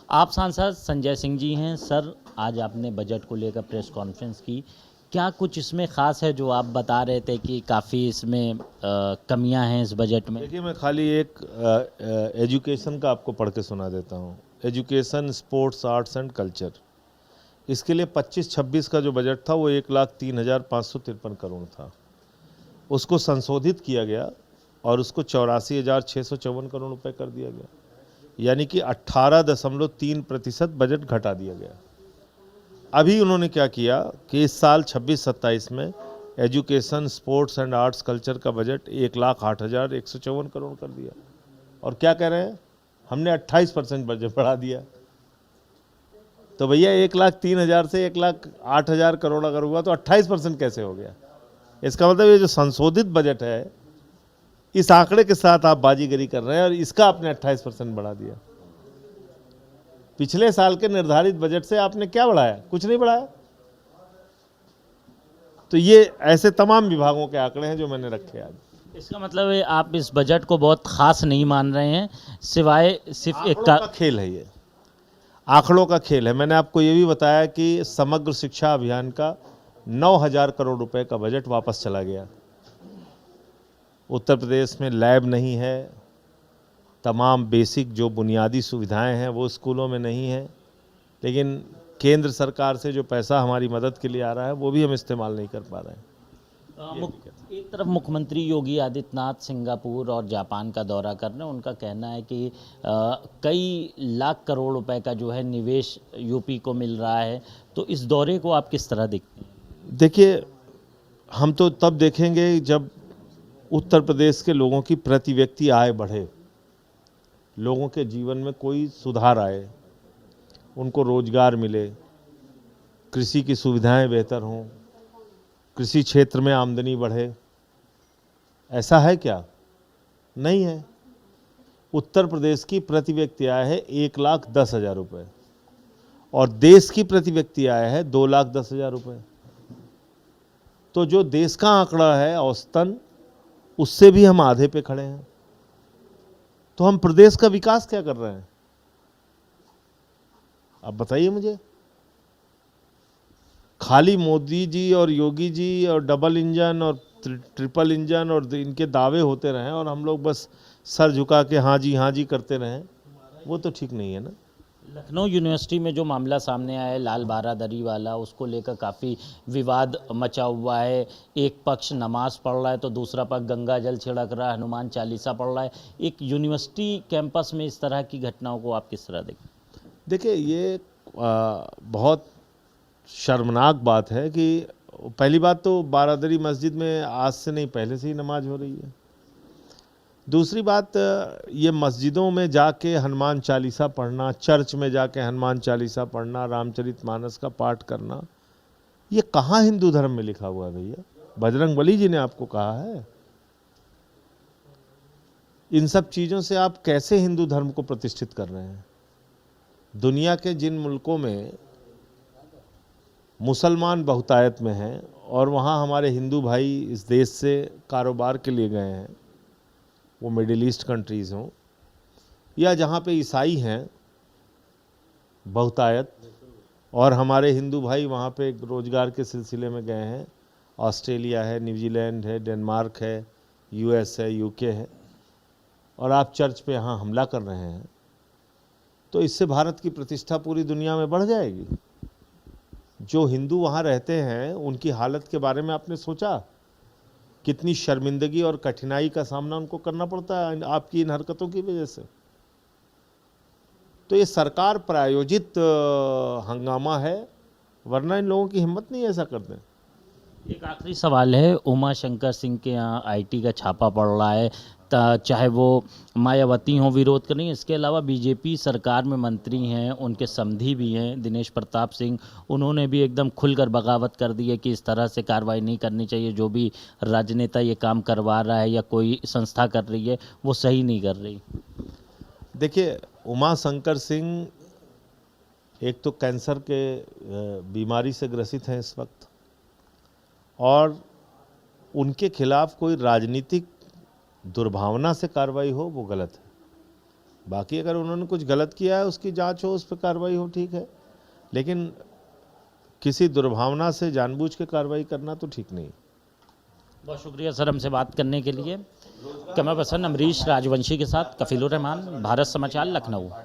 आप सांसद संजय सिंह जी हैं सर। आज आपने बजट को लेकर प्रेस कॉन्फ्रेंस की। क्या कुछ इसमें ख़ास है जो आप बता रहे थे कि काफ़ी इसमें कमियां हैं इस बजट में? देखिए, मैं खाली एक एजुकेशन का आपको पढ़ के सुना देता हूँ। Education, sports, arts and culture, इसके लिए 25-26 का जो बजट था वो 1,03,553 करोड़ था। उसको संशोधित किया गया और उसको 84,654 करोड़ रुपए कर दिया गया, यानी कि 18.3% बजट घटा दिया गया। अभी उन्होंने क्या किया कि इस साल 26-27 में education, sports and arts culture का बजट 1,08,154 करोड़ कर दिया। और क्या कह रहे हैं, हमने 28% बजट बढ़ा दिया। तो भैया 1,03,000 से 1,08,000 करोड़ अगर हुआ तो 28% कैसे हो गया? इसका मतलब ये जो संशोधित बजट है, इस आंकड़े के साथ आप बाजीगरी कर रहे हैं और इसका आपने 28% बढ़ा दिया। पिछले साल के निर्धारित बजट से आपने क्या बढ़ाया? कुछ नहीं बढ़ाया। तो ये ऐसे तमाम विभागों के आंकड़े हैं जो मैंने रखे आज। इसका मतलब है आप इस बजट को बहुत ख़ास नहीं मान रहे हैं, सिवाय सिर्फ एक आंकड़ों का खेल है। ये आंकड़ों का खेल है। मैंने आपको ये भी बताया कि समग्र शिक्षा अभियान का 9,000 करोड़ रुपए का बजट वापस चला गया। उत्तर प्रदेश में लैब नहीं है, तमाम बेसिक जो बुनियादी सुविधाएं हैं वो स्कूलों में नहीं है, लेकिन केंद्र सरकार से जो पैसा हमारी मदद के लिए आ रहा है वो भी हम इस्तेमाल नहीं कर पा रहे हैं। एक तरफ मुख्यमंत्री योगी आदित्यनाथ सिंगापुर और जापान का दौरा कर रहे हैं। उनका कहना है कि कई लाख करोड़ रुपए का जो है निवेश यूपी को मिल रहा है। तो इस दौरे को आप किस तरह देखते हैं? देखिए, हम तो तब देखेंगे जब उत्तर प्रदेश के लोगों की प्रति व्यक्ति आय बढ़े, लोगों के जीवन में कोई सुधार आए, उनको रोजगार मिले, कृषि की सुविधाएं बेहतर हों, कृषि क्षेत्र में आमदनी बढ़े। ऐसा है क्या? नहीं है। उत्तर प्रदेश की प्रति व्यक्ति आय है 1,10,000 रुपये और देश की प्रति व्यक्ति आय है 2,10,000 रुपये। तो जो देश का आंकड़ा है औसतन, उससे भी हम आधे पे खड़े हैं। तो हम प्रदेश का विकास क्या कर रहे हैं? आप बताइए मुझे। खाली मोदी जी और योगी जी और डबल इंजन और ट्रिपल इंजन और इनके दावे होते रहें और हम लोग बस सर झुका के हाँ जी करते रहें, वो तो ठीक नहीं है ना। लखनऊ यूनिवर्सिटी में जो मामला सामने आया है लाल बारादरी वाला, उसको लेकर काफ़ी विवाद मचा हुआ है। एक पक्ष नमाज पढ़ रहा है तो दूसरा पक्ष गंगा जल छिड़क रहा है, हनुमान चालीसा पढ़ रहा है। एक यूनिवर्सिटी कैंपस में इस तरह की घटनाओं को आप किस तरह देखते? देखिए, ये बहुत शर्मनाक बात है कि पहली बात तो बारादरी मस्जिद में आज से नहीं, पहले से ही नमाज हो रही है। दूसरी बात, ये मस्जिदों में जाके हनुमान चालीसा पढ़ना, चर्च में जाके हनुमान चालीसा पढ़ना, रामचरितमानस का पाठ करना, ये कहाँ हिंदू धर्म में लिखा हुआ है भैया? बजरंगबली जी ने आपको कहा है? इन सब चीज़ों से आप कैसे हिंदू धर्म को प्रतिष्ठित कर रहे हैं? दुनिया के जिन मुल्कों में मुसलमान बहुतायत में हैं और वहाँ हमारे हिंदू भाई इस देश से कारोबार के लिए गए हैं, वो मिडिल ईस्ट कंट्रीज़ हों या जहाँ पे ईसाई हैं बहुतायत, और हमारे हिंदू भाई वहाँ पे रोज़गार के सिलसिले में गए हैं, ऑस्ट्रेलिया है, न्यूजीलैंड है, डेनमार्क है, यूएस है, यूके है, और आप चर्च पे यहाँ हमला कर रहे हैं, तो इससे भारत की प्रतिष्ठा पूरी दुनिया में बढ़ जाएगी। जो हिंदू वहाँ रहते हैं उनकी हालत के बारे में आपने सोचा? कितनी शर्मिंदगी और कठिनाई का सामना उनको करना पड़ता है आपकी इन हरकतों की वजह से। तो ये सरकार प्रायोजित हंगामा है, वरना इन लोगों की हिम्मत नहीं ऐसा करते। एक आखिरी सवाल है, उमा शंकर सिंह के यहाँ आईटी का छापा पड़ रहा है, चाहे वो मायावती हों विरोध कर रही हैं, इसके अलावा बीजेपी सरकार में मंत्री हैं, उनके समधी भी हैं दिनेश प्रताप सिंह, उन्होंने भी एकदम खुलकर बगावत कर दी है कि इस तरह से कार्रवाई नहीं करनी चाहिए। जो भी राजनेता ये काम करवा रहा है या कोई संस्था कर रही है वो सही नहीं कर रही। देखिए, उमा शंकर सिंह एक तो कैंसर के बीमारी से ग्रसित हैं इस वक्त, और उनके खिलाफ कोई राजनीतिक दुर्भावना से कार्रवाई हो वो गलत है। बाकी अगर उन्होंने कुछ गलत किया है उसकी जांच हो, उस पर कार्रवाई हो, ठीक है, लेकिन किसी दुर्भावना से जानबूझ के कार्रवाई करना तो ठीक नहीं। बहुत शुक्रिया सर हमसे बात करने के लिए। कैमरा पर्सन अमरीश राजवंशी के साथ कफीलुर रहमान, भारत समाचार, लखनऊ।